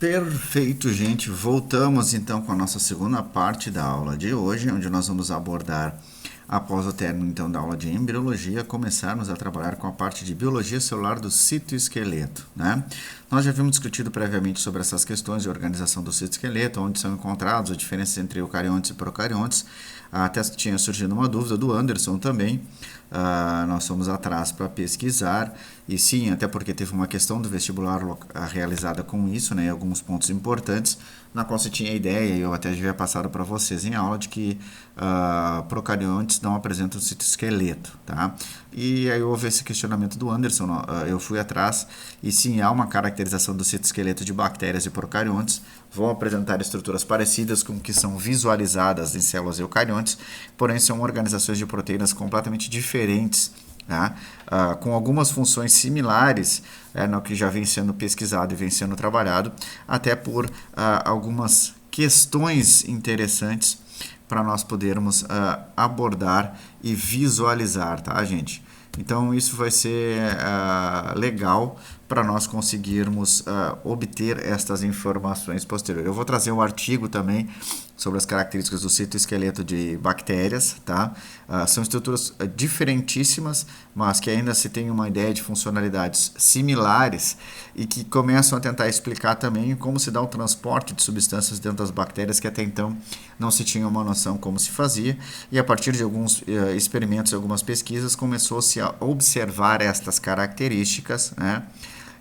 Perfeito, gente. Voltamos então com a nossa segunda parte da aula de hoje, onde nós vamos abordar, após o término então da aula de embriologia, começarmos a trabalhar com a parte de biologia celular do citoesqueleto, né? Nós já havíamos discutido previamente sobre essas questões de organização do citoesqueleto, onde são encontrados as diferenças entre eucariontes e procariontes. Até tinha surgido uma dúvida do Anderson também. Nós fomos atrás para pesquisar, e sim, até porque teve uma questão do vestibular realizada com isso, né, alguns pontos importantes, na qual se tinha a ideia, e eu até havia passado para vocês em aula, de que procariontes não apresentam citoesqueleto, tá? E aí houve esse questionamento do Anderson, eu fui atrás, e sim, há uma caracterização do citoesqueleto de bactérias e procariontes, vão apresentar estruturas parecidas com que são visualizadas em células eucariontes, porém são organizações de proteínas completamente diferentes, tá? Com algumas funções similares no que já vem sendo pesquisado e vem sendo trabalhado, até por algumas questões interessantes para nós podermos abordar e visualizar, tá, gente? Então isso vai ser legal para nós conseguirmos obter estas informações posteriores. Eu vou trazer um artigo também sobre as características do citoesqueleto de bactérias, tá? São estruturas diferentíssimas, mas que ainda se tem uma ideia de funcionalidades similares e que começam a tentar explicar também como se dá o transporte de substâncias dentro das bactérias, que até então não se tinha uma noção como se fazia, e a partir de alguns experimentos e algumas pesquisas começou-se a observar estas características, né?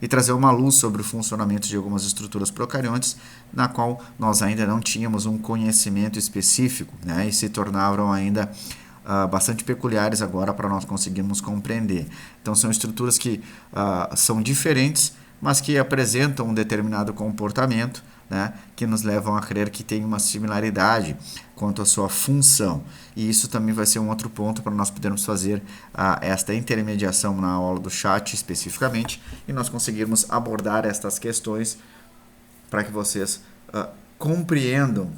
E trazer uma luz sobre o funcionamento de algumas estruturas procariontes, na qual nós ainda não tínhamos um conhecimento específico, né, e se tornaram ainda bastante peculiares agora para nós conseguirmos compreender. Então são estruturas que são diferentes, mas que apresentam um determinado comportamento, né, que nos levam a crer que tem uma similaridade quanto à sua função. E isso também vai ser um outro ponto para nós podermos fazer esta intermediação na aula do chat especificamente, e nós conseguirmos abordar estas questões para que vocês compreendam,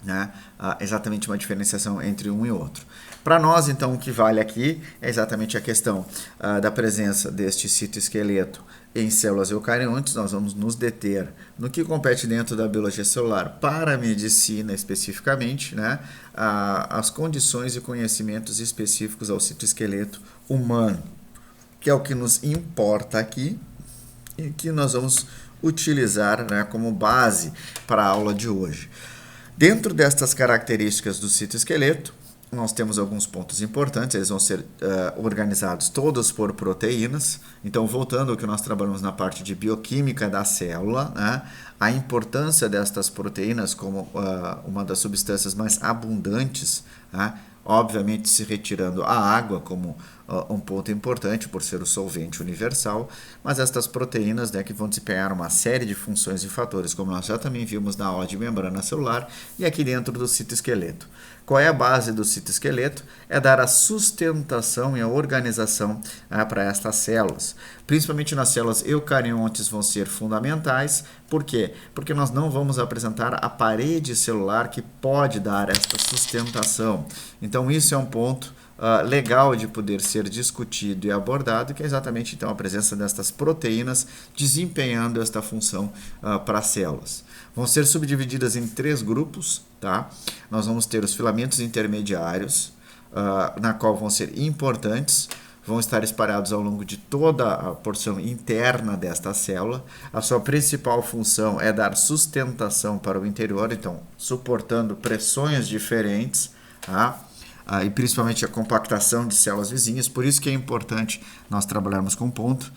né, exatamente uma diferenciação entre um e outro. Para nós, então, o que vale aqui é exatamente a questão da presença deste citoesqueleto em células eucariontes. Nós vamos nos deter no que compete dentro da biologia celular para a medicina especificamente, né, as condições e conhecimentos específicos ao citoesqueleto humano, que é o que nos importa aqui e que nós vamos utilizar, né, como base para a aula de hoje. Dentro destas características do citoesqueleto, nós temos alguns pontos importantes. Eles vão ser organizados todos por proteínas. Então, voltando ao que nós trabalhamos na parte de bioquímica da célula, né, a importância destas proteínas como uma das substâncias mais abundantes, né, obviamente se retirando a água como um ponto importante por ser o solvente universal, mas estas proteínas, né, que vão desempenhar uma série de funções e fatores, como nós já também vimos na aula de membrana celular e aqui dentro do citoesqueleto. Qual é a base do citoesqueleto? É dar a sustentação e a organização para estas células. Principalmente nas células eucariontes vão ser fundamentais. Por quê? Porque nós não vamos apresentar a parede celular que pode dar esta sustentação. Então isso é um ponto legal de poder ser discutido e abordado, que é exatamente então a presença destas proteínas desempenhando esta função para as células. Vão ser subdivididas em 3 grupos, tá? Nós vamos ter os filamentos intermediários, na qual vão ser importantes, vão estar espalhados ao longo de toda a porção interna desta célula. A sua principal função é dar sustentação para o interior, então suportando pressões diferentes, tá? E principalmente a compactação de células vizinhas. Por isso que é importante nós trabalharmos com ponto.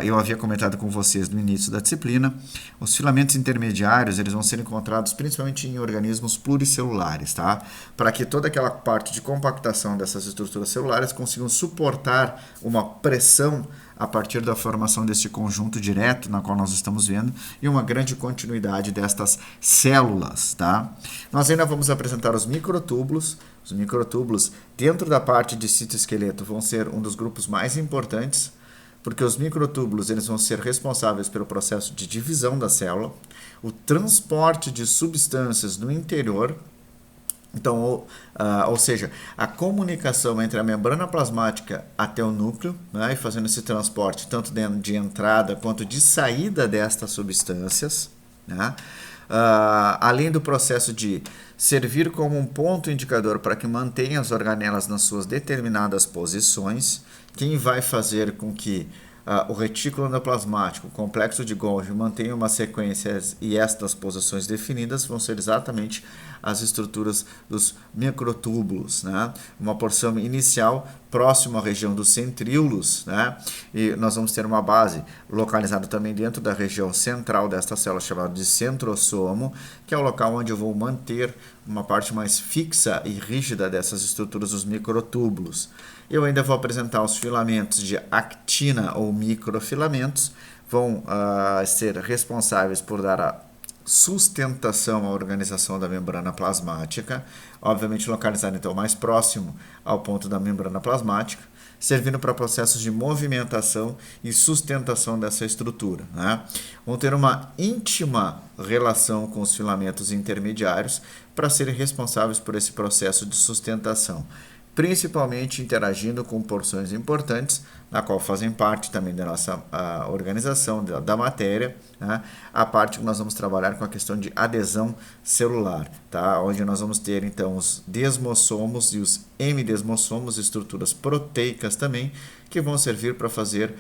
Eu havia comentado com vocês no início da disciplina, os filamentos intermediários eles vão ser encontrados principalmente em organismos pluricelulares, tá? Para que toda aquela parte de compactação dessas estruturas celulares consigam suportar uma pressão a partir da formação deste conjunto direto, na qual nós estamos vendo, e uma grande continuidade destas células, tá? Nós ainda vamos apresentar os microtúbulos. Os microtúbulos, dentro da parte de citoesqueleto, vão ser um dos grupos mais importantes, porque os microtúbulos eles vão ser responsáveis pelo processo de divisão da célula, o transporte de substâncias no interior. Então, ou seja, a comunicação entre a membrana plasmática até o núcleo, né, e fazendo esse transporte tanto de entrada quanto de saída destas substâncias, né? Além do processo de servir como um ponto indicador para que mantenha as organelas nas suas determinadas posições, quem vai fazer com que o retículo endoplasmático, o complexo de Golgi, mantenha uma sequência e estas posições definidas vão ser exatamente as estruturas dos microtúbulos, né? Uma porção inicial próximo à região dos centríolos, né? E nós vamos ter uma base localizada também dentro da região central desta célula, chamada de centrosomo, que é o local onde eu vou manter uma parte mais fixa e rígida dessas estruturas dos microtúbulos. Eu ainda vou apresentar os filamentos de actina ou microfilamentos, vão ser responsáveis por dar a sustentação à organização da membrana plasmática, obviamente localizado então mais próximo ao ponto da membrana plasmática, servindo para processos de movimentação e sustentação dessa estrutura, né? Vão ter uma íntima relação com os filamentos intermediários para serem responsáveis por esse processo de sustentação, principalmente interagindo com porções importantes, na qual fazem parte também da nossa organização da matéria, né? A parte que nós vamos trabalhar com a questão de adesão celular, tá? Onde nós vamos ter então os desmossomos e os hemidesmossomos, estruturas proteicas também, que vão servir para fazer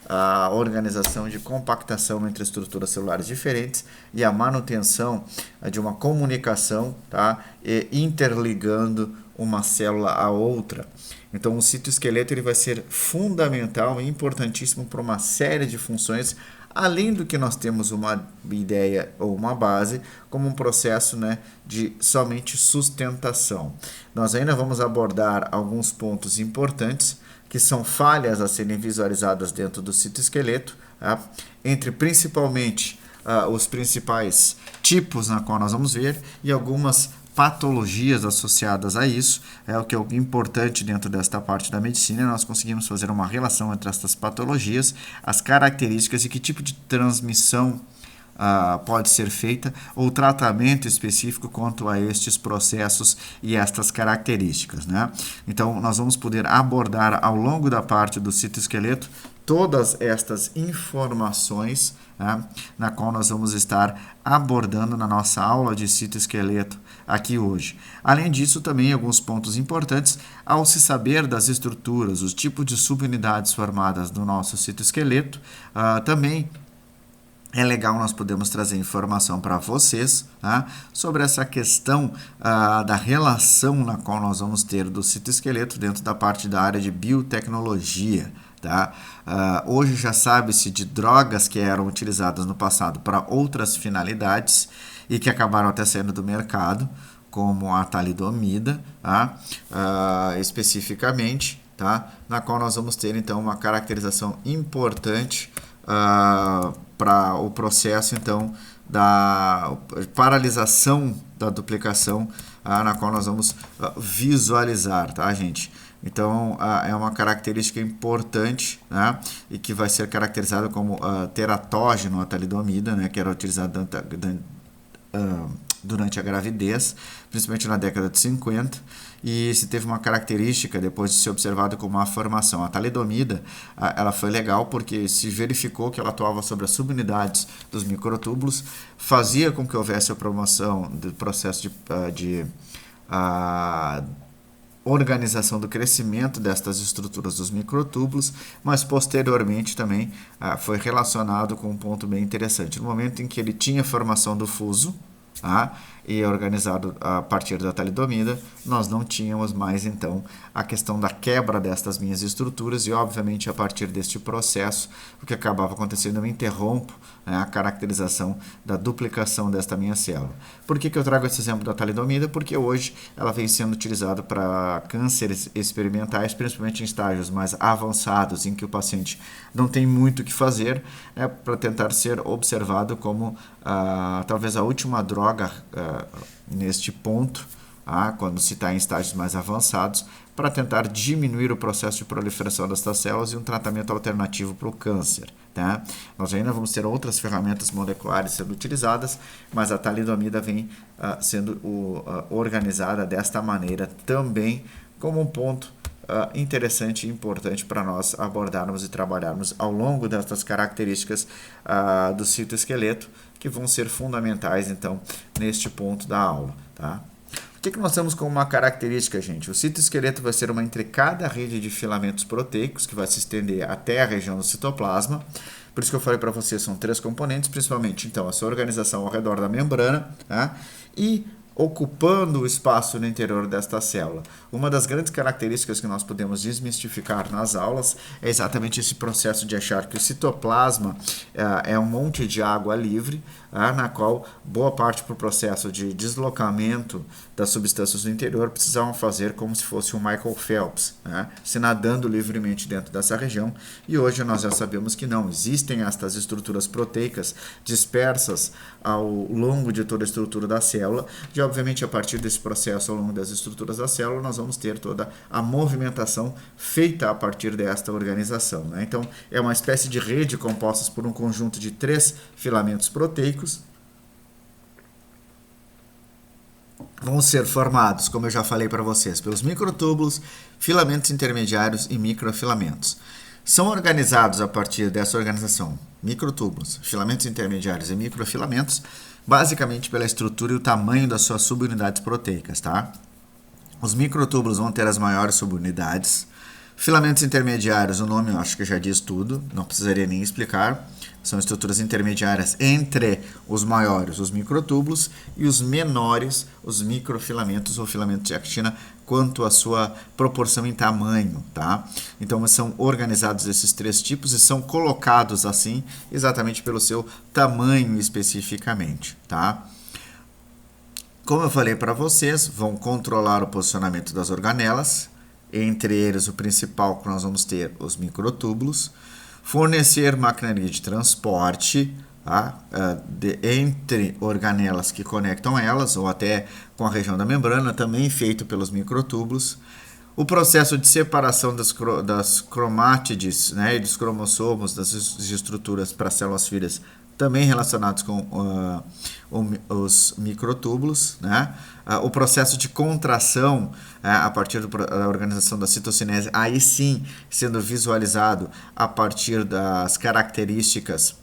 a organização de compactação entre estruturas celulares diferentes e a manutenção de uma comunicação, tá? E interligando uma célula a outra. Então, o citoesqueleto ele vai ser fundamental e importantíssimo para uma série de funções, além do que nós temos uma ideia ou uma base, como um processo, né, de somente sustentação. Nós ainda vamos abordar alguns pontos importantes, que são falhas a serem visualizadas dentro do citoesqueleto, tá? Entre principalmente os principais tipos na qual nós vamos ver e algumas patologias associadas a isso. É o que é importante dentro desta parte da medicina, nós conseguimos fazer uma relação entre estas patologias, as características e que tipo de transmissão pode ser feita, ou tratamento específico quanto a estes processos e estas características, né? Então, nós vamos poder abordar ao longo da parte do citoesqueleto todas estas informações, né, na qual nós vamos estar abordando na nossa aula de citoesqueleto aqui hoje. Além disso, também alguns pontos importantes ao se saber das estruturas, os tipos de subunidades formadas no nosso citoesqueleto, também é legal nós podemos trazer informação para vocês, tá, sobre essa questão da relação na qual nós vamos ter do citoesqueleto dentro da parte da área de biotecnologia. Tá? Hoje já sabe-se de drogas que eram utilizadas no passado para outras finalidades e que acabaram até saindo do mercado, como a talidomida, tá? Especificamente, tá? Na qual nós vamos ter então uma caracterização importante para o processo então da paralisação da duplicação, na qual nós vamos visualizar, tá, gente? Então, é uma característica importante, né, e que vai ser caracterizada como teratógeno, a talidomida, né, que era utilizada durante a gravidez, principalmente na década de 50, e se teve uma característica depois de ser observada como uma formação. A talidomida, ela foi legal porque se verificou que ela atuava sobre as subunidades dos microtúbulos, fazia com que houvesse a promoção do processo de organização do crescimento destas estruturas dos microtúbulos, mas posteriormente também foi relacionado com um ponto bem interessante. No momento em que ele tinha formação do fuso, e é organizado a partir da talidomida, nós não tínhamos mais então a questão da quebra destas minhas estruturas e obviamente a partir deste processo o que acabava acontecendo eu interrompo, né, a caracterização da duplicação desta minha célula. Por que eu trago esse exemplo da talidomida? Porque hoje ela vem sendo utilizada para cânceres experimentais, principalmente em estágios mais avançados em que o paciente não tem muito o que fazer, para tentar ser observado como talvez a última droga neste ponto, quando se está em estágios mais avançados, para tentar diminuir o processo de proliferação destas células e um tratamento alternativo para o câncer. Tá? Nós ainda vamos ter outras ferramentas moleculares sendo utilizadas, mas a talidomida vem sendo organizada desta maneira também como um ponto interessante e importante para nós abordarmos e trabalharmos ao longo destas características do citoesqueleto, que vão ser fundamentais, então, neste ponto da aula, tá? O que nós temos como uma característica, gente? O citoesqueleto vai ser uma intricada rede de filamentos proteicos que vai se estender até a região do citoplasma. Por isso que eu falei para vocês, são 3 componentes, principalmente, então, a sua organização ao redor da membrana, tá? E ocupando o espaço no interior desta célula. Uma das grandes características que nós podemos desmistificar nas aulas é exatamente esse processo de achar que o citoplasma é um monte de água livre, na qual boa parte do processo de deslocamento das substâncias do interior precisavam fazer como se fosse um Michael Phelps, se nadando livremente dentro dessa região, e hoje nós já sabemos que não, existem estas estruturas proteicas dispersas ao longo de toda a estrutura da célula, e obviamente a partir desse processo ao longo das estruturas da célula nós vamos ter toda a movimentação feita a partir desta organização, Então é uma espécie de rede composta por um conjunto de 3 filamentos proteicos. Vão ser formados, como eu já falei para vocês, pelos microtúbulos, filamentos intermediários e microfilamentos. São organizados a partir dessa organização, microtúbulos, filamentos intermediários e microfilamentos, basicamente pela estrutura e o tamanho das suas subunidades proteicas, tá? Os microtúbulos vão ter as maiores subunidades. Filamentos intermediários, o nome eu acho que já diz tudo, não precisaria nem explicar. São estruturas intermediárias entre os maiores, os microtúbulos, e os menores, os microfilamentos ou filamentos de actina, quanto à sua proporção em tamanho, tá? Então, são organizados esses 3 tipos e são colocados assim, exatamente pelo seu tamanho especificamente, tá? Como eu falei para vocês, vão controlar o posicionamento das organelas, entre eles o principal que nós vamos ter os microtúbulos, fornecer maquinaria de transporte, tá? Entre organelas que conectam elas, ou até com a região da membrana, também feito pelos microtúbulos. O processo de separação das cromátides, e dos cromossomos, das estruturas para células filhas, também relacionados com os microtúbulos, o processo de contração a partir da organização da citocinese, aí sim sendo visualizado a partir das características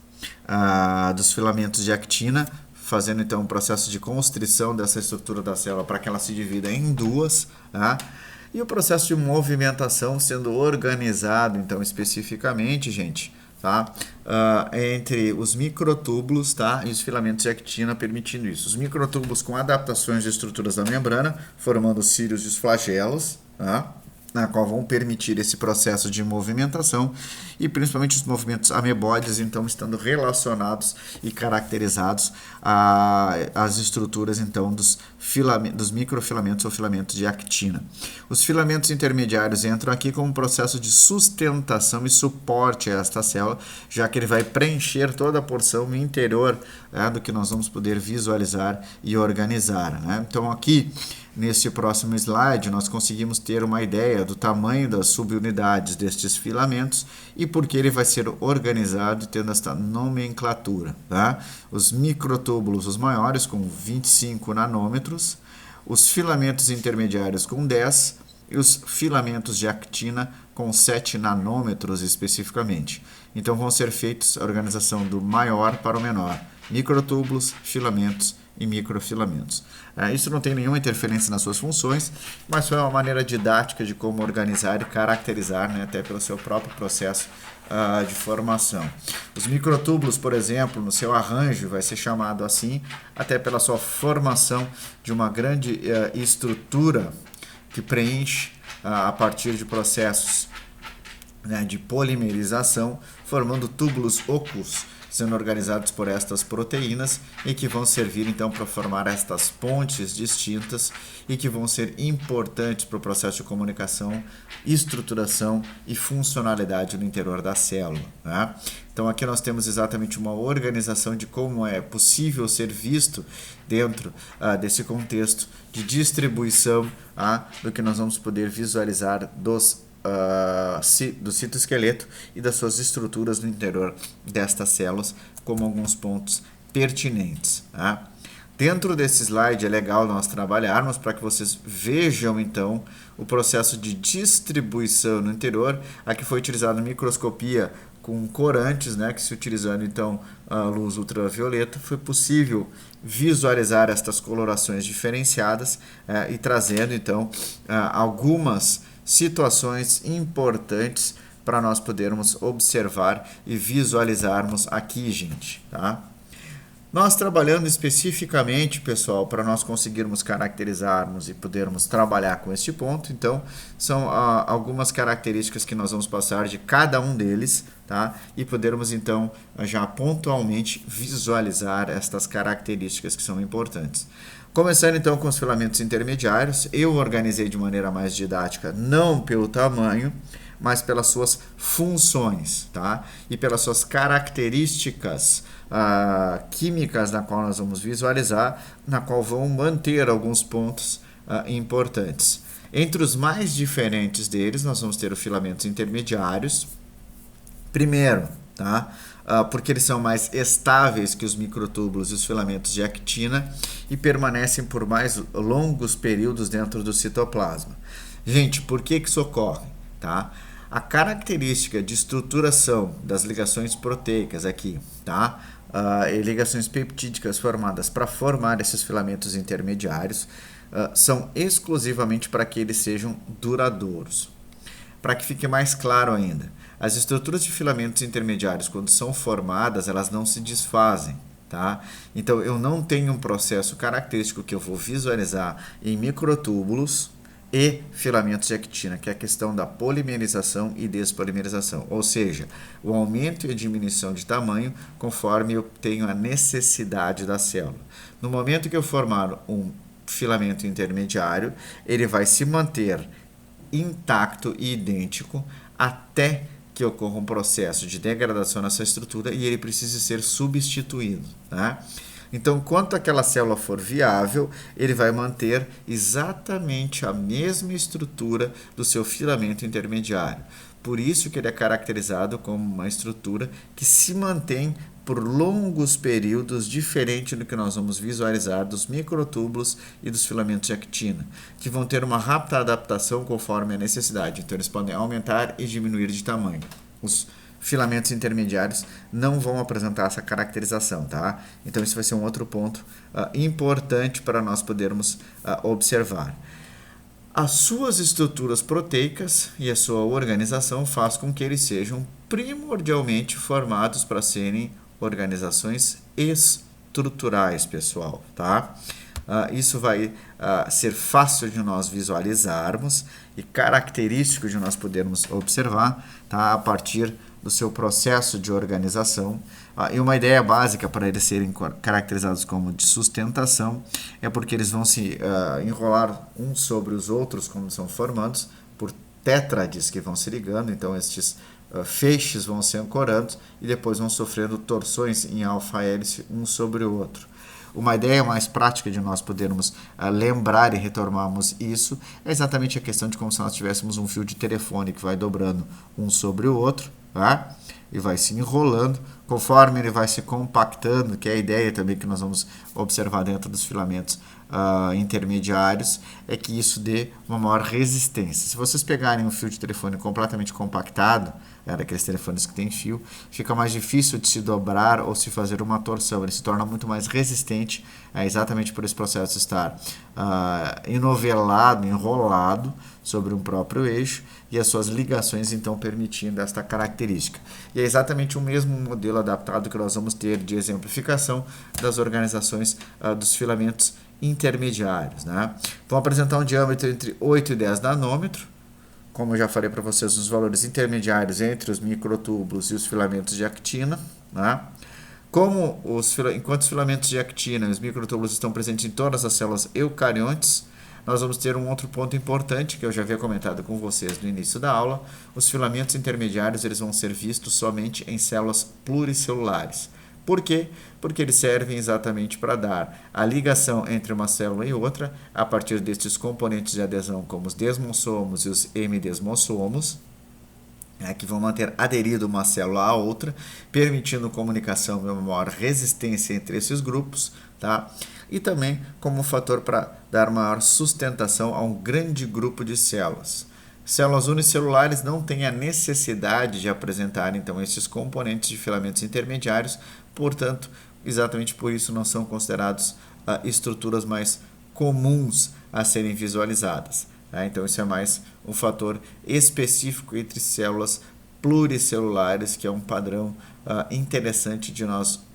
dos filamentos de actina, fazendo então um processo de constrição dessa estrutura da célula para que ela se divida em 2, e o processo de movimentação sendo organizado então especificamente, gente, entre os microtúbulos, e os filamentos de actina, permitindo isso. Os microtúbulos com adaptações de estruturas da membrana, formando os cílios e os flagelos, na qual vão permitir esse processo de movimentação, e principalmente os movimentos ameboides, então, estando relacionados e caracterizados às estruturas, então, dos microfilamentos ou filamentos de actina. Os filamentos intermediários entram aqui como um processo de sustentação e suporte a esta célula, já que ele vai preencher toda a porção interior do que nós vamos poder visualizar e organizar, Então, aqui, neste próximo slide, nós conseguimos ter uma ideia do tamanho das subunidades destes filamentos e por que ele vai ser organizado tendo esta nomenclatura. Os microtúbulos, os maiores, com 25 nanômetros, os filamentos intermediários com 10 e os filamentos de actina com 7 nanômetros especificamente. Então, vão ser feitos a organização do maior para o menor. Microtúbulos, filamentos e microfilamentos. Isso não tem nenhuma interferência nas suas funções, mas foi uma maneira didática de como organizar e caracterizar, até pelo seu próprio processo de formação. Os microtúbulos, por exemplo, no seu arranjo vai ser chamado assim, até pela sua formação de uma grande estrutura que preenche a partir de processos de polimerização, formando túbulos ocos, sendo organizados por estas proteínas e que vão servir então para formar estas pontes distintas e que vão ser importantes para o processo de comunicação, estruturação e funcionalidade no interior da célula. Então aqui nós temos exatamente uma organização de como é possível ser visto dentro desse contexto de distribuição do que nós vamos poder visualizar do citoesqueleto e das suas estruturas no interior destas células, como alguns pontos pertinentes. Dentro desse slide é legal nós trabalharmos para que vocês vejam então o processo de distribuição no interior. Aqui foi utilizada microscopia com corantes, né, que se utilizando então a luz ultravioleta foi possível visualizar estas colorações diferenciadas e trazendo então algumas situações importantes para nós podermos observar e visualizarmos aqui, gente, tá? Nós trabalhando especificamente, pessoal, para nós conseguirmos caracterizarmos e podermos trabalhar com este ponto, então, são algumas características que nós vamos passar de cada um deles, tá? E podermos, então, já pontualmente visualizar estas características que são importantes. Começando, então, com os filamentos intermediários, eu organizei de maneira mais didática, não pelo tamanho, mas pelas suas funções, tá? E pelas suas características químicas na qual nós vamos visualizar, na qual vão manter alguns pontos importantes. Entre os mais diferentes deles, nós vamos ter os filamentos intermediários. Primeiro, tá? Porque eles são mais estáveis que os microtúbulos e os filamentos de actina e permanecem por mais longos períodos dentro do citoplasma. Gente, por que isso ocorre? Tá? A característica de estruturação das ligações proteicas aqui, tá? E ligações peptídicas formadas para formar esses filamentos intermediários são exclusivamente para que eles sejam duradouros. Para que fique mais claro ainda, as estruturas de filamentos intermediários, quando são formadas, elas não se desfazem. Tá? Então, eu não tenho um processo característico que eu vou visualizar em microtúbulos e filamentos de actina, que é a questão da polimerização e despolimerização, ou seja, o aumento e a diminuição de tamanho conforme eu tenho a necessidade da célula. No momento que eu formar um filamento intermediário, ele vai se manter intacto e idêntico até que ocorra um processo de degradação nessa estrutura e ele precise ser substituído, tá? Então, quanto aquela célula for viável, ele vai manter exatamente a mesma estrutura do seu filamento intermediário. Por isso que ele é caracterizado como uma estrutura que se mantém por longos períodos, diferente do que nós vamos visualizar dos microtúbulos e dos filamentos de actina, que vão ter uma rápida adaptação conforme a necessidade. Então, eles podem aumentar e diminuir de tamanho. Os filamentos intermediários não vão apresentar essa caracterização, tá? Então, isso vai ser um outro ponto importante para nós podermos observar. As suas estruturas proteicas e a sua organização faz com que eles sejam primordialmente formados para serem organizações estruturais, pessoal, tá? Isso vai ser fácil de nós visualizarmos e característico de nós podermos observar, tá? A partir do seu processo de organização. E uma ideia básica para eles serem caracterizados como de sustentação é porque eles vão se enrolar uns sobre os outros quando são formados por tétrades que vão se ligando, então estes feixes vão se ancorando e depois vão sofrendo torções em alfa-hélice um sobre o outro. Uma ideia mais prática de nós podermos lembrar e retomarmos isso é exatamente a questão de como se nós tivéssemos um fio de telefone que vai dobrando um sobre o outro, tá? E vai se enrolando, conforme ele vai se compactando, que é a ideia também que nós vamos observar dentro dos filamentos intermediários, é que isso dê uma maior resistência. Se vocês pegarem um fio de telefone completamente compactado, daqueles telefones que tem fio, fica mais difícil de se dobrar ou se fazer uma torção, ele se torna muito mais resistente, exatamente por esse processo estar enovelado, enrolado sobre um próprio eixo e as suas ligações então permitindo esta característica. E é exatamente o mesmo modelo adaptado que nós vamos ter de exemplificação das organizações dos filamentos intermediários, né? Vão apresentar um diâmetro entre 8 e 10 nanômetros, como eu já falei para vocês, os valores intermediários entre os microtúbulos e os filamentos de actina, né? Enquanto os filamentos de actina e os microtúbulos estão presentes em todas as células eucariontes, nós vamos ter um outro ponto importante que eu já havia comentado com vocês no início da aula. Os filamentos intermediários eles vão ser vistos somente em células pluricelulares. Por quê? Porque eles servem exatamente para dar a ligação entre uma célula e outra a partir destes componentes de adesão, como os desmossomos e os hemidesmossomos, que vão manter aderido uma célula à outra, permitindo comunicação e uma maior resistência entre esses grupos, tá? E também como fator para dar maior sustentação a um grande grupo de células. Células unicelulares não têm a necessidade de apresentar, então, esses componentes de filamentos intermediários, portanto, exatamente por isso não são considerados estruturas mais comuns a serem visualizadas. Então, isso é mais um fator específico entre células pluricelulares, que é um padrão interessante de nós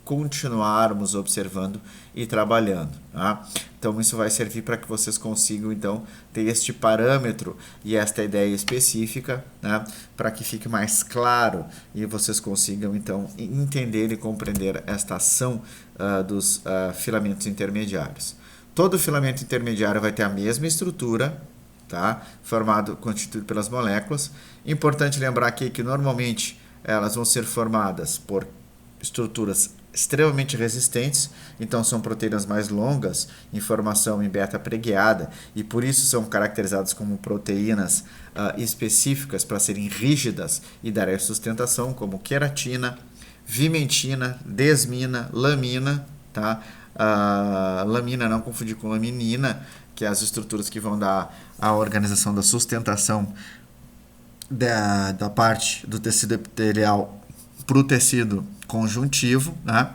continuarmos observando e trabalhando. Tá? Então, isso vai servir para que vocês consigam, então, ter este parâmetro e esta ideia específica, né, para que fique mais claro e vocês consigam, então, entender e compreender esta ação dos filamentos intermediários. Todo filamento intermediário vai ter a mesma estrutura, tá? Constituído pelas moléculas. Importante lembrar aqui que normalmente elas vão ser formadas por estruturas extremamente resistentes, então são proteínas mais longas em formação em beta preguiada e por isso são caracterizadas como proteínas específicas para serem rígidas e darem sustentação, como queratina, vimentina, desmina, lamina, tá? Lamina, não confundir com laminina, que é as estruturas que vão dar a organização da sustentação da parte do tecido epitelial para o tecido conjuntivo, né?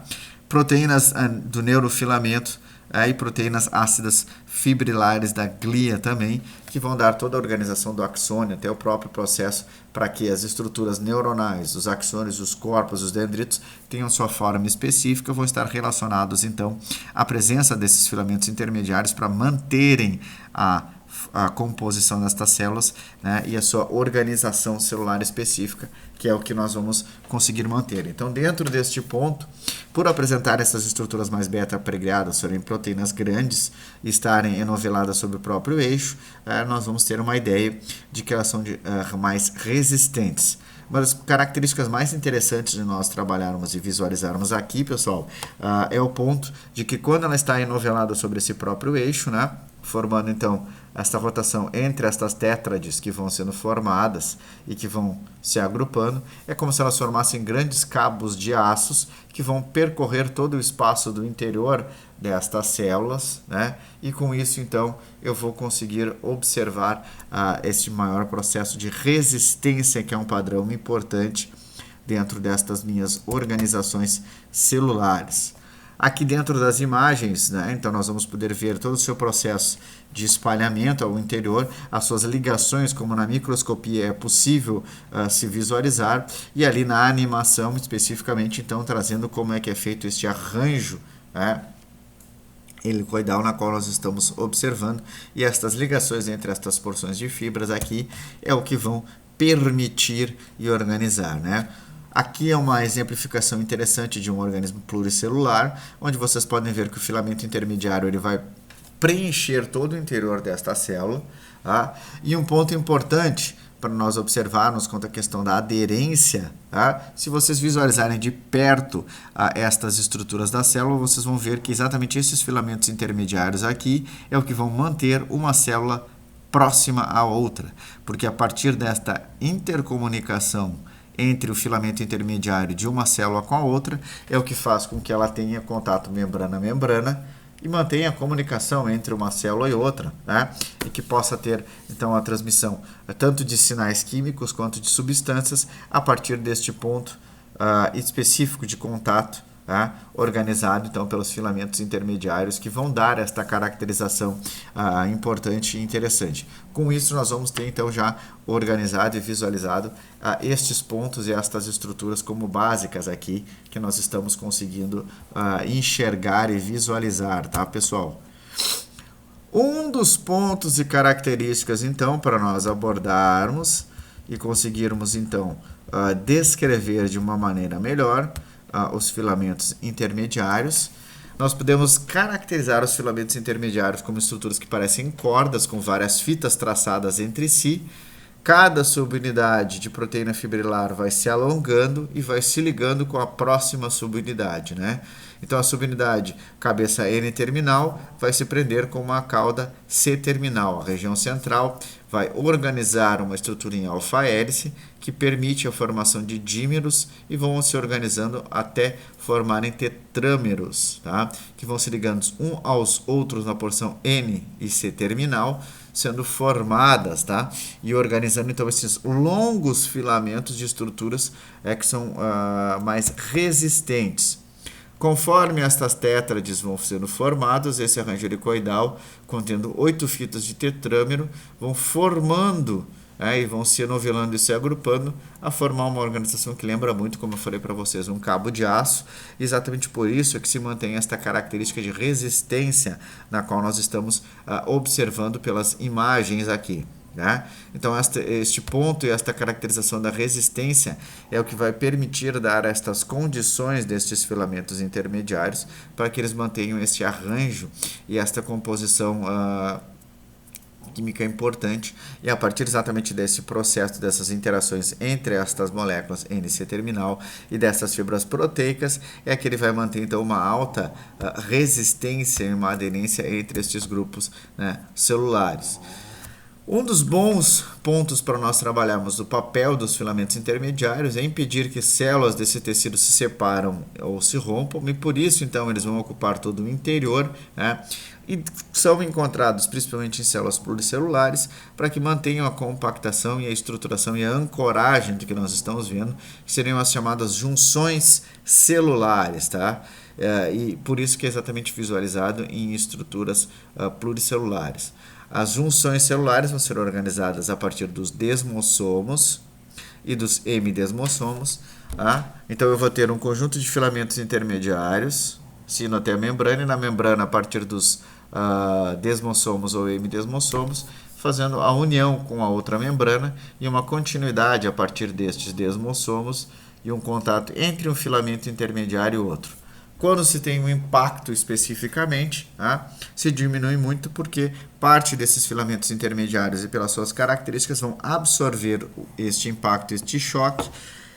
Proteínas do neurofilamento e proteínas ácidas fibrilares da glia também, que vão dar toda a organização do axônio, até o próprio processo para que as estruturas neuronais, os axônios, os corpos, os dendritos tenham sua forma específica, vão estar relacionados então à presença desses filamentos intermediários para manterem a composição destas células, né, e a sua organização celular específica, que é o que nós vamos conseguir manter. Então, dentro deste ponto, por apresentar essas estruturas mais beta-preguiadas, serem proteínas grandes e estarem enoveladas sobre o próprio eixo, nós vamos ter uma ideia de que elas são mais resistentes. Uma das características mais interessantes de nós trabalharmos e visualizarmos aqui, pessoal, é o ponto de que quando ela está enovelada sobre esse próprio eixo, né, formando então esta rotação entre estas tétrades que vão sendo formadas e que vão se agrupando, é como se elas formassem grandes cabos de aços que vão percorrer todo o espaço do interior destas células, né? E com isso, então, eu vou conseguir observar este maior processo de resistência, que é um padrão importante dentro destas minhas organizações celulares. Aqui dentro das imagens, né, então nós vamos poder ver todo o seu processo de espalhamento ao interior, as suas ligações, como na microscopia é possível se visualizar, e ali na animação especificamente, então trazendo como é que é feito este arranjo, né, helicoidal na qual nós estamos observando, e estas ligações entre estas porções de fibras aqui é o que vão permitir e organizar, né? Aqui é uma exemplificação interessante de um organismo pluricelular, onde vocês podem ver que o filamento intermediário ele vai preencher todo o interior desta célula. Tá? E um ponto importante para nós observarmos quanto à questão da aderência, tá? Se vocês visualizarem de perto estas estruturas da célula, vocês vão ver que exatamente esses filamentos intermediários aqui é o que vão manter uma célula próxima à outra, porque a partir desta intercomunicação entre o filamento intermediário de uma célula com a outra, é o que faz com que ela tenha contato membrana-membrana e mantenha a comunicação entre uma célula e outra, né? E que possa ter, então, a transmissão tanto de sinais químicos quanto de substâncias a partir deste ponto específico de contato, tá? Organizado, então, pelos filamentos intermediários que vão dar esta caracterização importante e interessante. Com isso, nós vamos ter, então, já organizado e visualizado estes pontos e estas estruturas como básicas aqui, que nós estamos conseguindo enxergar e visualizar, tá, pessoal? Um dos pontos e características, então, para nós abordarmos e conseguirmos, então, descrever de uma maneira melhor os filamentos intermediários. Nós podemos caracterizar os filamentos intermediários como estruturas que parecem cordas com várias fitas traçadas entre si. Cada subunidade de proteína fibrilar vai se alongando e vai se ligando com a próxima subunidade, né? Então, a subunidade cabeça N-terminal vai se prender com uma cauda C-terminal. A região central vai organizar uma estrutura em alfa-hélice que permite a formação de dímeros e vão se organizando até formarem tetrâmeros, tá? Que vão se ligando um aos outros na porção N e C terminal, sendo formadas, tá? E organizando então esses longos filamentos de estruturas que são mais resistentes. Conforme estas tétrades vão sendo formadas, esse arranjo helicoidal, contendo 8 fitas de tetrâmero, vão formando e vão se enovelando e se agrupando a formar uma organização que lembra muito, como eu falei para vocês, um cabo de aço. Exatamente por isso é que se mantém esta característica de resistência na qual nós estamos observando pelas imagens aqui. Então, este ponto e esta caracterização da resistência é o que vai permitir dar estas condições destes filamentos intermediários para que eles mantenham este arranjo e esta composição química importante, e a partir exatamente desse processo, dessas interações entre estas moléculas NC terminal e dessas fibras proteicas, é que ele vai manter então uma alta resistência e uma aderência entre estes grupos celulares. Um dos bons pontos para nós trabalharmos o papel dos filamentos intermediários é impedir que células desse tecido se separam ou se rompam, e por isso então eles vão ocupar todo o interior, e são encontrados principalmente em células pluricelulares para que mantenham a compactação e a estruturação e a ancoragem do que nós estamos vendo, que seriam as chamadas junções celulares, tá? E por isso que é exatamente visualizado em estruturas pluricelulares. As junções celulares vão ser organizadas a partir dos desmossomos e dos hemidesmossomos. Então, eu vou ter um conjunto de filamentos intermediários, sino até a membrana, e na membrana, a partir dos desmossomos ou hemidesmossomos, fazendo a união com a outra membrana e uma continuidade a partir destes desmossomos e um contato entre um filamento intermediário e outro. Quando se tem um impacto especificamente, se diminui muito porque parte desses filamentos intermediários e pelas suas características vão absorver este impacto, este choque,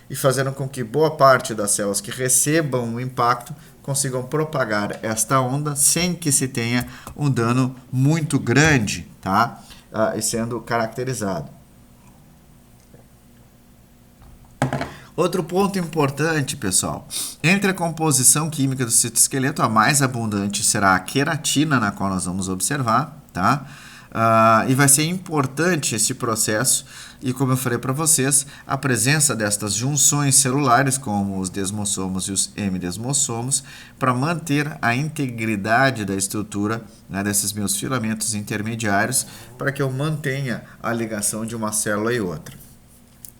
e fazendo com que boa parte das células que recebam o impacto consigam propagar esta onda sem que se tenha um dano muito grande, tá? E sendo caracterizado. Outro ponto importante, pessoal, entre a composição química do citoesqueleto, a mais abundante será a queratina, na qual nós vamos observar, tá? E vai ser importante esse processo, e como eu falei para vocês, a presença destas junções celulares, como os desmossomos e os hemidesmossomos, para manter a integridade da estrutura desses meus filamentos intermediários, para que eu mantenha a ligação de uma célula e outra.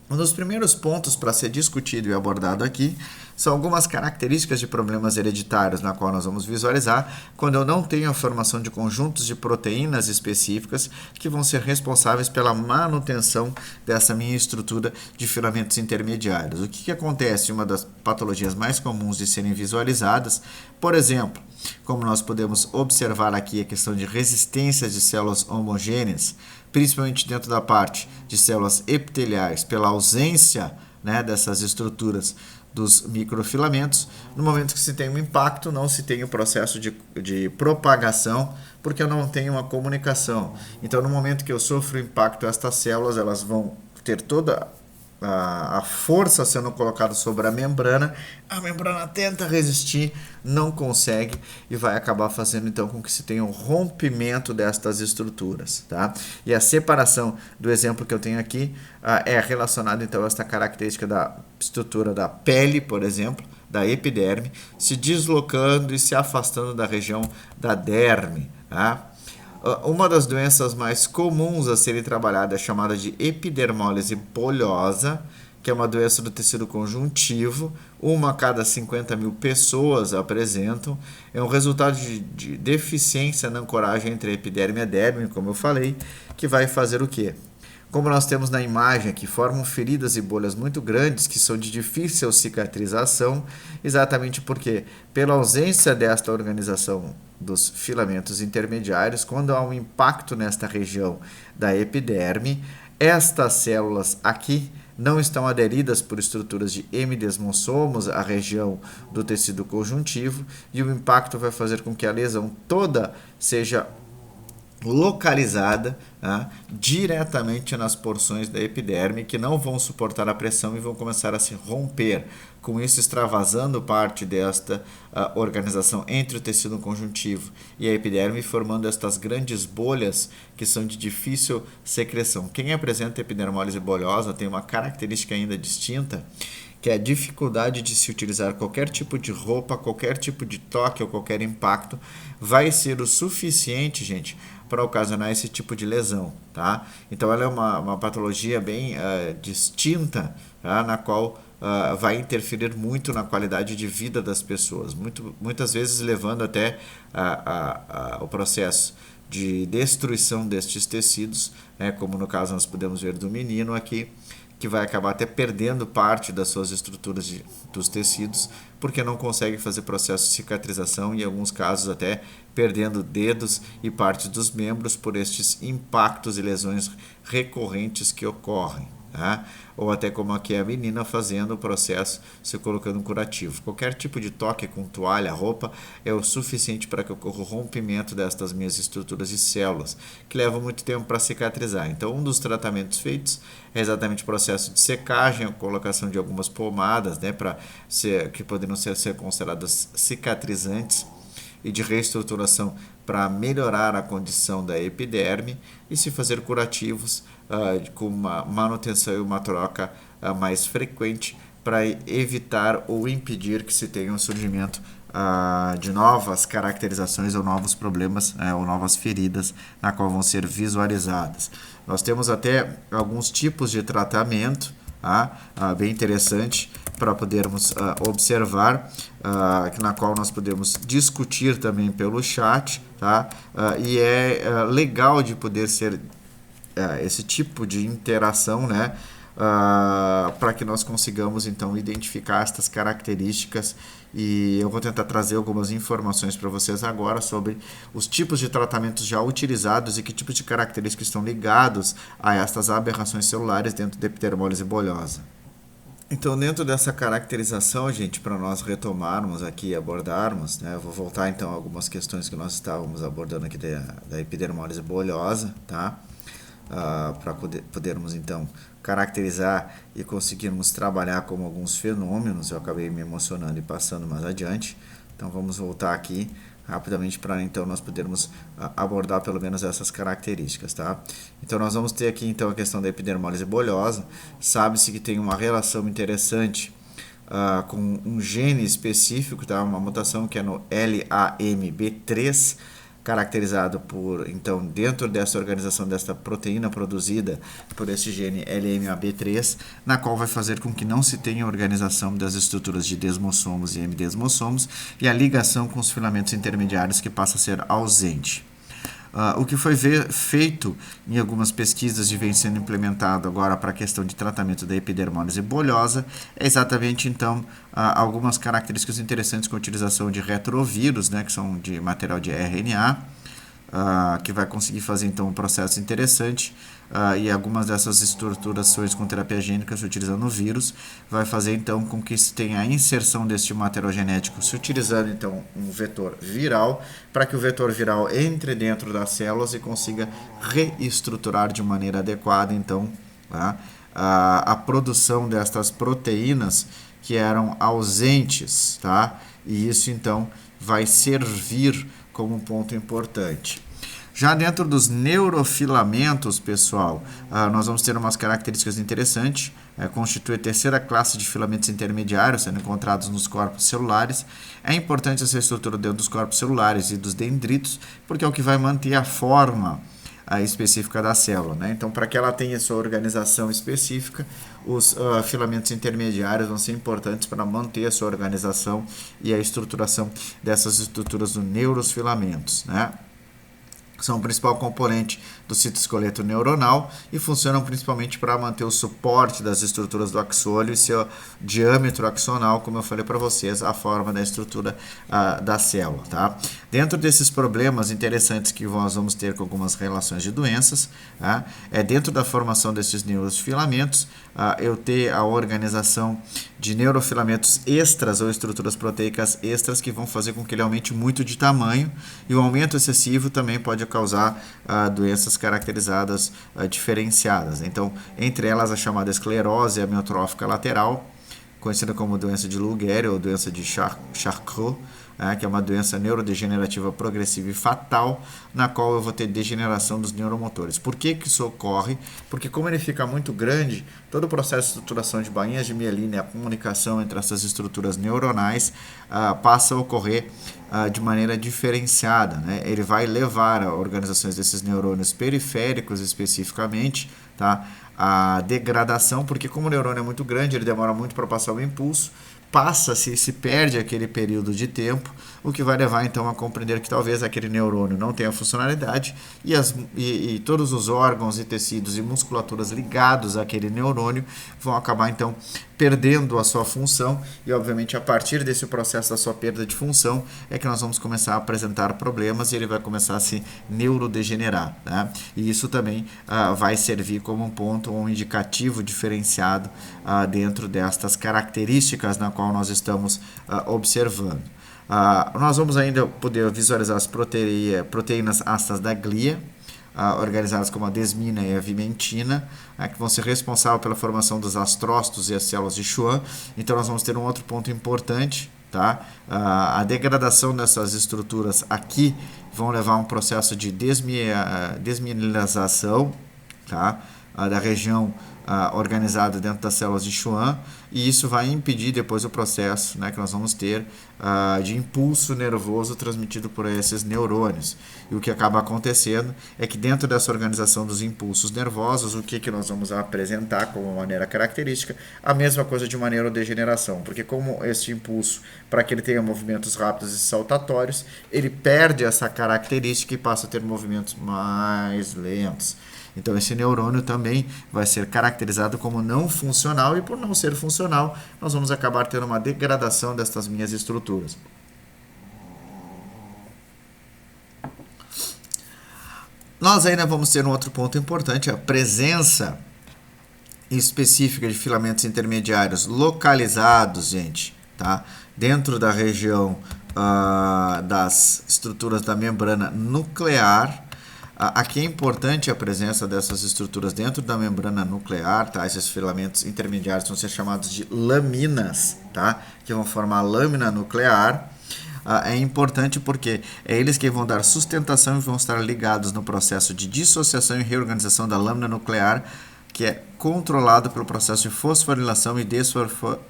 Um dos primeiros pontos para ser discutido e abordado aqui são algumas características de problemas hereditários, na qual nós vamos visualizar quando eu não tenho a formação de conjuntos de proteínas específicas que vão ser responsáveis pela manutenção dessa minha estrutura de filamentos intermediários. O que acontece? Uma das patologias mais comuns de serem visualizadas, por exemplo, como nós podemos observar aqui a questão de resistências de células homogêneas, principalmente dentro da parte de células epiteliais, pela ausência dessas estruturas dos microfilamentos. No momento que se tem um impacto, não se tem o processo de propagação, porque eu não tenho uma comunicação. Então, no momento que eu sofro o impacto, estas células elas vão ter toda a força sendo colocada sobre a membrana tenta resistir, não consegue e vai acabar fazendo então com que se tenha um rompimento destas estruturas, tá? E a separação do exemplo que eu tenho aqui é relacionada então a esta característica da estrutura da pele, por exemplo, da epiderme, se deslocando e se afastando da região da derme, tá? Uma das doenças mais comuns a serem trabalhadas é chamada de epidermólise bulhosa, que é uma doença do tecido conjuntivo. Uma a cada 50 mil pessoas apresentam. É um resultado de deficiência na ancoragem entre a epiderme e a derme, como eu falei, que vai fazer o quê? Como nós temos na imagem aqui, formam feridas e bolhas muito grandes que são de difícil cicatrização, exatamente porque, pela ausência desta organização dos filamentos intermediários, quando há um impacto nesta região da epiderme, estas células aqui não estão aderidas por estruturas de hemidesmossomos à região do tecido conjuntivo, e o impacto vai fazer com que a lesão toda seja localizada, diretamente nas porções da epiderme que não vão suportar a pressão e vão começar a se romper, com isso extravasando parte desta organização entre o tecido conjuntivo e a epiderme, formando estas grandes bolhas que são de difícil secreção. Quem apresenta epidermólise bolhosa tem uma característica ainda distinta, que é a dificuldade de se utilizar qualquer tipo de roupa, qualquer tipo de toque ou qualquer impacto, vai ser o suficiente, gente, para ocasionar esse tipo de lesão, tá? Então ela é uma patologia bem distinta, tá? Na qual vai interferir muito na qualidade de vida das pessoas, muitas vezes levando até o processo de destruição destes tecidos, como no caso nós podemos ver do menino aqui, que vai acabar até perdendo parte das suas estruturas dos tecidos, porque não consegue fazer processo de cicatrização e, em alguns casos, até perdendo dedos e partes dos membros por estes impactos e lesões recorrentes que ocorrem. Tá? Ou até como aqui a menina fazendo o processo, se colocando um curativo. Qualquer tipo de toque com toalha, roupa, é o suficiente para que ocorra o rompimento destas minhas estruturas e células, que levam muito tempo para cicatrizar. Então, um dos tratamentos feitos é exatamente o processo de secagem, a colocação de algumas pomadas, que poderiam ser consideradas cicatrizantes, e de reestruturação para melhorar a condição da epiderme e se fazer curativos com uma manutenção e uma troca mais frequente para evitar ou impedir que se tenha um surgimento de novas caracterizações ou novos problemas ou novas feridas na qual vão ser visualizadas. Nós temos até alguns tipos de tratamento bem interessante para podermos observar, na qual nós podemos discutir também pelo chat, tá? E é legal de poder ser esse tipo de interação, né? Para que nós consigamos então identificar estas características, e eu vou tentar trazer algumas informações para vocês agora sobre os tipos de tratamentos já utilizados e que tipos de características estão ligados a estas aberrações celulares dentro da epidermólise bolhosa. Então, dentro dessa caracterização, gente, para nós retomarmos aqui e abordarmos, né, eu vou voltar então a algumas questões que nós estávamos abordando aqui da epidermólise bolhosa, tá? Para podermos então caracterizar e conseguirmos trabalhar como alguns fenômenos. Eu acabei me emocionando e passando mais adiante, então vamos voltar aqui rapidamente para então nós podermos abordar pelo menos essas características, tá? Então nós vamos ter aqui então a questão da epidermólise bolhosa. Sabe-se que tem uma relação interessante com um gene específico, tá? Uma mutação que é no LAMB3, caracterizado por, então, dentro dessa organização, desta proteína produzida por esse gene LMAB3, na qual vai fazer com que não se tenha organização das estruturas de desmossomos e hemidesmossomos e a ligação com os filamentos intermediários, que passa a ser ausente. O que foi feito em algumas pesquisas e vem sendo implementado agora para a questão de tratamento da epidermólise bolhosa é exatamente, então, algumas características interessantes com a utilização de retrovírus, né, que são de material de RNA, que vai conseguir fazer, então, um processo interessante, e algumas dessas estruturações com terapia gênica, se utilizando o vírus, vai fazer, então, com que se tenha a inserção deste material genético, se utilizando, então, um vetor viral, para que o vetor viral entre dentro das células e consiga reestruturar de maneira adequada, então, a produção destas proteínas que eram ausentes, tá? E isso, então, vai servir como um ponto importante. Já dentro dos neurofilamentos, pessoal, nós vamos ter umas características interessantes. Constitui a terceira classe de filamentos intermediários sendo encontrados nos corpos celulares. É importante essa estrutura dentro dos corpos celulares e dos dendritos, porque é o que vai manter a forma específica da célula, né? Então, para que ela tenha sua organização específica, os filamentos intermediários vão ser importantes para manter a sua organização e a estruturação dessas estruturas dos neurofilamentos, né? São o principal componente do citoesqueleto neuronal e funcionam principalmente para manter o suporte das estruturas do axônio e seu diâmetro axonal, como eu falei para vocês, a forma da estrutura da célula, tá? Dentro desses problemas interessantes que nós vamos ter com algumas relações de doenças, tá? Dentro da formação desses neurofilamentos, eu ter a organização de neurofilamentos extras ou estruturas proteicas extras que vão fazer com que ele aumente muito de tamanho, e o aumento excessivo também pode causar doenças caracterizadas diferenciadas. Então, entre elas a chamada esclerose amiotrófica lateral, conhecida como doença de Lou Gehrig ou doença de Charcot, que é uma doença neurodegenerativa progressiva e fatal, na qual eu vou ter degeneração dos neuromotores. Por que isso ocorre? Porque como ele fica muito grande, todo o processo de estruturação de bainhas de mielina e a comunicação entre essas estruturas neuronais passa a ocorrer de maneira diferenciada, né? Ele vai levar a organizações desses neurônios periféricos especificamente, tá? A degradação, porque como o neurônio é muito grande, ele demora muito para passar o impulso, se perde aquele período de tempo, o que vai levar então a compreender que talvez aquele neurônio não tenha funcionalidade e todos os órgãos e tecidos e musculaturas ligados àquele neurônio vão acabar então perdendo a sua função, e obviamente a partir desse processo da sua perda de função é que nós vamos começar a apresentar problemas e ele vai começar a se neurodegenerar, né? E isso também vai servir como um ponto, um indicativo diferenciado dentro destas características na qual nós estamos observando. Nós vamos ainda poder visualizar as proteínas ácidas da glia, organizadas como a desmina e a vimentina, que vão ser responsáveis pela formação dos astrócitos e as células de Schwann. Então nós vamos ter um outro ponto importante, tá? A degradação dessas estruturas aqui vão levar a um processo de desmielinização, tá? Da região organizada dentro das células de Schwann, e isso vai impedir depois o processo, né, que nós vamos ter de impulso nervoso transmitido por esses neurônios. E o que acaba acontecendo é que dentro dessa organização dos impulsos nervosos, o que nós vamos apresentar como maneira característica? A mesma coisa de uma neurodegeneração, porque como este impulso, para que ele tenha movimentos rápidos e saltatórios, ele perde essa característica e passa a ter movimentos mais lentos. Então esse neurônio também vai ser caracterizado como não funcional, e por não ser funcional, nós vamos acabar tendo uma degradação destas minhas estruturas. Nós ainda vamos ter um outro ponto importante, a presença específica de filamentos intermediários localizados, gente, tá? Dentro da região das estruturas da membrana nuclear. Aqui é importante a presença dessas estruturas dentro da membrana nuclear, tá? Esses filamentos intermediários vão ser chamados de laminas, tá? Que vão formar a lâmina nuclear. É importante porque é eles que vão dar sustentação e vão estar ligados no processo de dissociação e reorganização da lâmina nuclear, que é controlado pelo processo de fosforilação e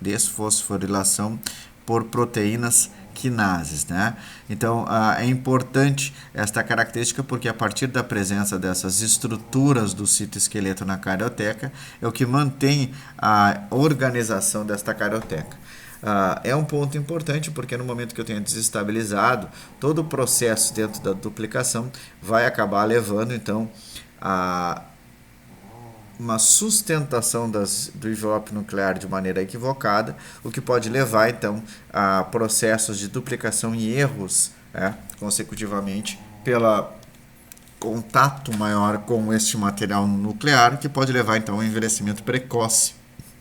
desfosforilação por proteínas quinases, né? Então é importante esta característica porque a partir da presença dessas estruturas do citoesqueleto na carioteca é o que mantém a organização desta carioteca. É um ponto importante porque no momento que eu tenho desestabilizado, todo o processo dentro da duplicação vai acabar levando então a uma sustentação do envelope nuclear de maneira equivocada, o que pode levar então a processos de duplicação e erros, consecutivamente, pelo contato maior com este material nuclear, que pode levar então ao envelhecimento precoce,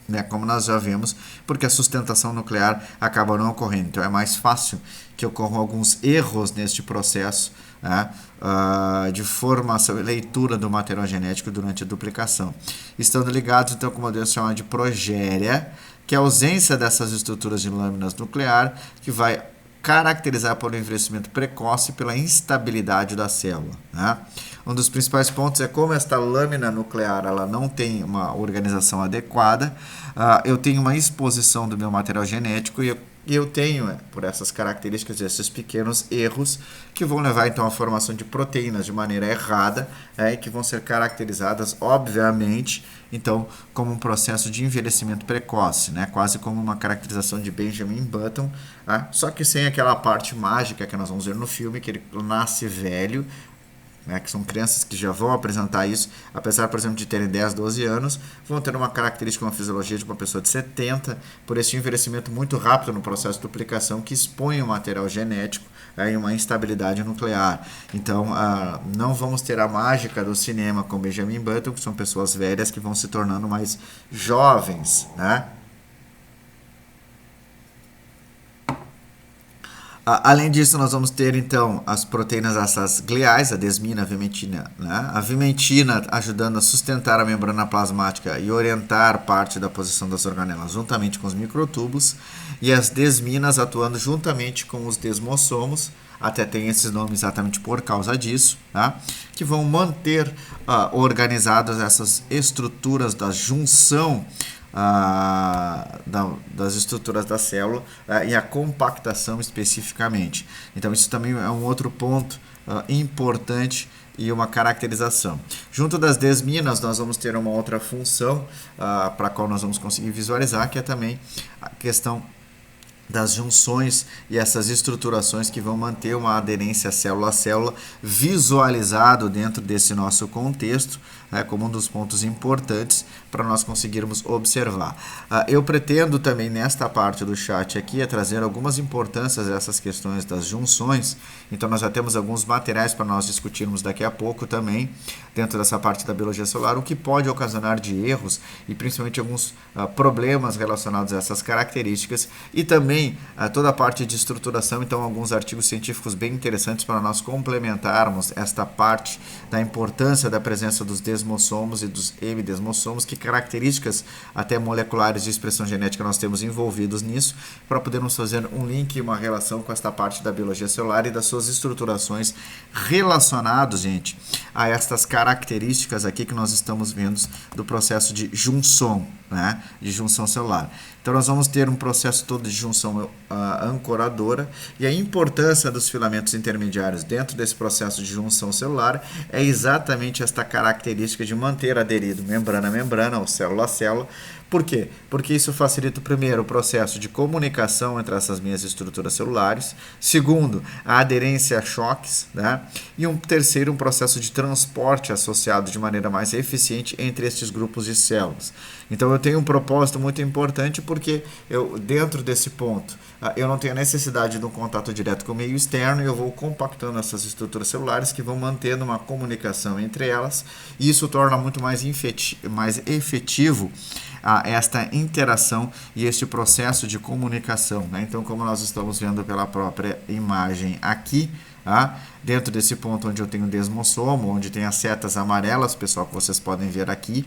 né, como nós já vimos, porque a sustentação nuclear acaba não ocorrendo. Então é mais fácil que ocorram alguns erros neste processo, de formação e leitura do material genético durante a duplicação. Estando ligados então com uma doença chamada de progéria, que é a ausência dessas estruturas de lâminas nuclear, que vai caracterizar por um envelhecimento precoce pela instabilidade da célula, né? Um dos principais pontos é como esta lâmina nuclear ela não tem uma organização adequada, eu tenho uma exposição do meu material genético e eu tenho, por essas características, esses pequenos erros que vão levar então à formação de proteínas de maneira errada, e que vão ser caracterizadas, obviamente, então, como um processo de envelhecimento precoce, né? Quase como uma caracterização de Benjamin Button, só que sem aquela parte mágica que nós vamos ver no filme, que ele nasce velho, né, que são crianças que já vão apresentar isso, apesar, por exemplo, de terem 10, 12 anos, vão ter uma característica, uma fisiologia de uma pessoa de 70, por esse envelhecimento muito rápido no processo de duplicação que expõe o material genético em uma instabilidade nuclear. Então, não vamos ter a mágica do cinema com Benjamin Button, que são pessoas velhas que vão se tornando mais jovens, né? Além disso, nós vamos ter, então, as proteínas essas gliais, a desmina, a vimentina, né? A vimentina ajudando a sustentar a membrana plasmática e orientar parte da posição das organelas juntamente com os microtúbulos, e as desminas atuando juntamente com os desmossomos, até tem esses nomes exatamente por causa disso, tá? Que vão manter organizadas essas estruturas da junção das estruturas da célula e a compactação especificamente. Então isso também é um outro ponto importante e uma caracterização. Junto das desminas nós vamos ter uma outra função para a qual nós vamos conseguir visualizar, que é também a questão das junções e essas estruturações que vão manter uma aderência célula a célula visualizado dentro desse nosso contexto, como um dos pontos importantes para nós conseguirmos observar. Eu pretendo também nesta parte do chat aqui trazer algumas importâncias dessas questões das junções, então nós já temos alguns materiais para nós discutirmos daqui a pouco também, dentro dessa parte da biologia celular, o que pode ocasionar de erros e principalmente alguns problemas relacionados a essas características e também toda a parte de estruturação, então alguns artigos científicos bem interessantes para nós complementarmos esta parte da importância da presença dos desmossomos e dos hemidesmossomos, que características até moleculares de expressão genética nós temos envolvidos nisso, para podermos fazer um link e uma relação com esta parte da biologia celular e das suas estruturações relacionados, gente, a estas características aqui que nós estamos vendo do processo de junção, né, de junção celular. Então nós vamos ter um processo todo de junção ancoradora, e a importância dos filamentos intermediários dentro desse processo de junção celular é exatamente esta característica de manter aderido membrana a membrana ou célula a célula. Por quê? Porque isso facilita, primeiro, o processo de comunicação entre essas minhas estruturas celulares. Segundo, a aderência a choques, né? E terceiro, um processo de transporte associado de maneira mais eficiente entre estes grupos de células. Então, eu tenho um propósito muito importante porque dentro desse ponto, eu não tenho a necessidade de um contato direto com o meio externo e eu vou compactando essas estruturas celulares que vão mantendo uma comunicação entre elas, e isso torna muito mais efetivo esta interação e este processo de comunicação, né? Então, como nós estamos vendo pela própria imagem aqui, dentro desse ponto onde eu tenho o desmossomo, onde tem as setas amarelas, pessoal, que vocês podem ver aqui,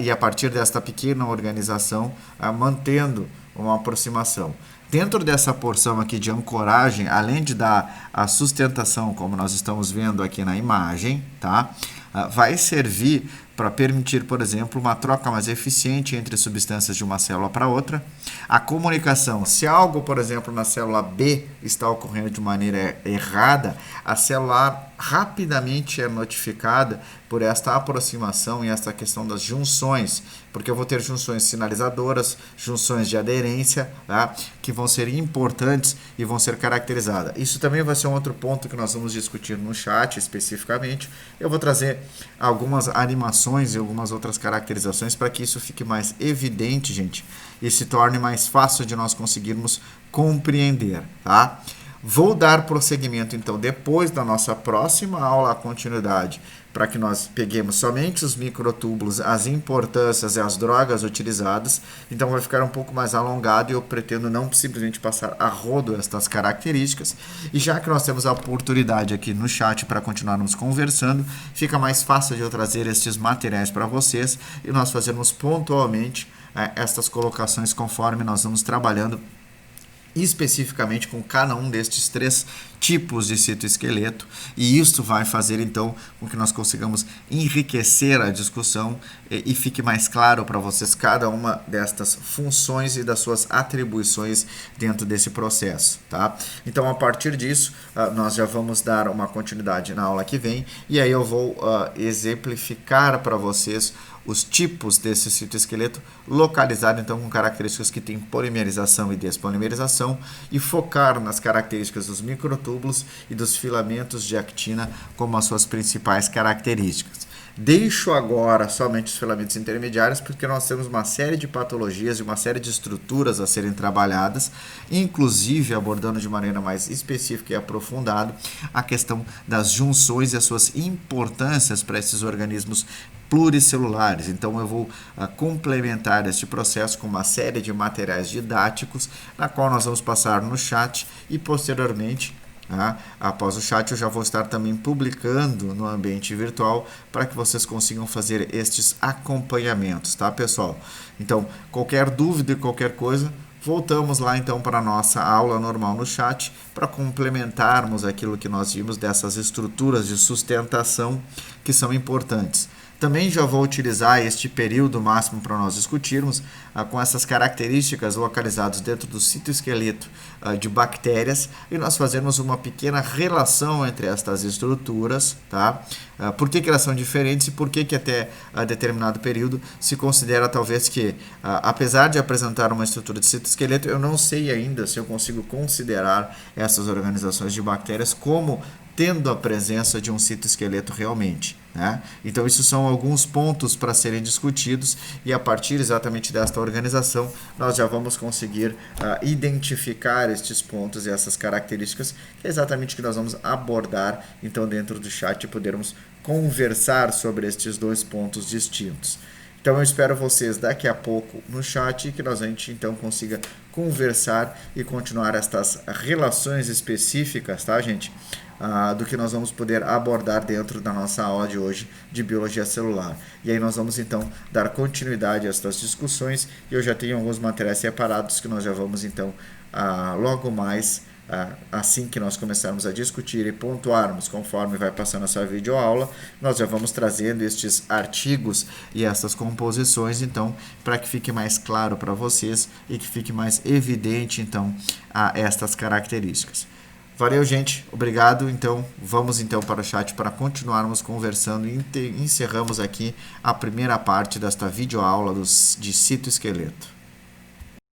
e a partir desta pequena organização, mantendo uma aproximação. Dentro dessa porção aqui de ancoragem, além de dar a sustentação, como nós estamos vendo aqui na imagem, tá? Vai servir para permitir, por exemplo, uma troca mais eficiente entre substâncias de uma célula para outra. A comunicação, se algo, por exemplo, na célula B está ocorrendo de maneira errada, a célula A rapidamente é notificada por esta aproximação e esta questão das junções, porque eu vou ter junções sinalizadoras, junções de aderência, tá? Que vão ser importantes e vão ser caracterizadas. Isso também vai ser um outro ponto que nós vamos discutir no chat especificamente. Eu vou trazer algumas animações e algumas outras caracterizações para que isso fique mais evidente, gente, e se torne mais fácil de nós conseguirmos compreender, tá? Vou dar prosseguimento, então, depois da nossa próxima aula, a continuidade, para que nós peguemos somente os microtúbulos, as importâncias e as drogas utilizadas. Então, vai ficar um pouco mais alongado e eu pretendo não simplesmente passar a rodo estas características. E já que nós temos a oportunidade aqui no chat para continuarmos conversando, fica mais fácil de eu trazer estes materiais para vocês e nós fazermos pontualmente estas colocações conforme nós vamos trabalhando especificamente com cada um destes três tipos de citoesqueleto, e isto vai fazer então com que nós consigamos enriquecer a discussão e fique mais claro para vocês cada uma destas funções e das suas atribuições dentro desse processo, tá? Então, a partir disso, nós já vamos dar uma continuidade na aula que vem, e aí eu vou exemplificar para vocês os tipos desse citoesqueleto, localizado então com características que têm polimerização e despolimerização, e focar nas características dos microtúbulos e dos filamentos de actina como as suas principais características. Deixo agora somente os filamentos intermediários, porque nós temos uma série de patologias e uma série de estruturas a serem trabalhadas, inclusive abordando de maneira mais específica e aprofundada a questão das junções e as suas importâncias para esses organismos pluricelulares. Então eu vou complementar este processo com uma série de materiais didáticos, na qual nós vamos passar no chat e posteriormente, após o chat, eu já vou estar também publicando no ambiente virtual para que vocês consigam fazer estes acompanhamentos, tá, pessoal? Então, qualquer dúvida e qualquer coisa, voltamos lá então para a nossa aula normal no chat para complementarmos aquilo que nós vimos dessas estruturas de sustentação que são importantes. Também já vou utilizar este período máximo para nós discutirmos com essas características localizadas dentro do citoesqueleto de bactérias e nós fazermos uma pequena relação entre estas estruturas, tá? Por que elas são diferentes e por que até determinado período se considera talvez que, apesar de apresentar uma estrutura de citoesqueleto, eu não sei ainda se eu consigo considerar essas organizações de bactérias como tendo a presença de um citoesqueleto realmente, né? Então, isso são alguns pontos para serem discutidos e a partir exatamente desta organização nós já vamos conseguir identificar estes pontos e essas características, que é exatamente o que nós vamos abordar então dentro do chat e podermos conversar sobre estes dois pontos distintos. Então eu espero vocês daqui a pouco no chat e que a gente então consiga conversar e continuar estas relações específicas, tá, gente? Do que nós vamos poder abordar dentro da nossa aula de hoje de biologia celular. E aí nós vamos então dar continuidade a estas discussões e eu já tenho alguns materiais separados que nós já vamos então logo mais, assim que nós começarmos a discutir e pontuarmos conforme vai passando essa videoaula, nós já vamos trazendo estes artigos e essas composições então para que fique mais claro para vocês e que fique mais evidente então estas características. Valeu, gente. Obrigado. Então, vamos então para o chat para continuarmos conversando e encerramos aqui a primeira parte desta videoaula de citoesqueleto.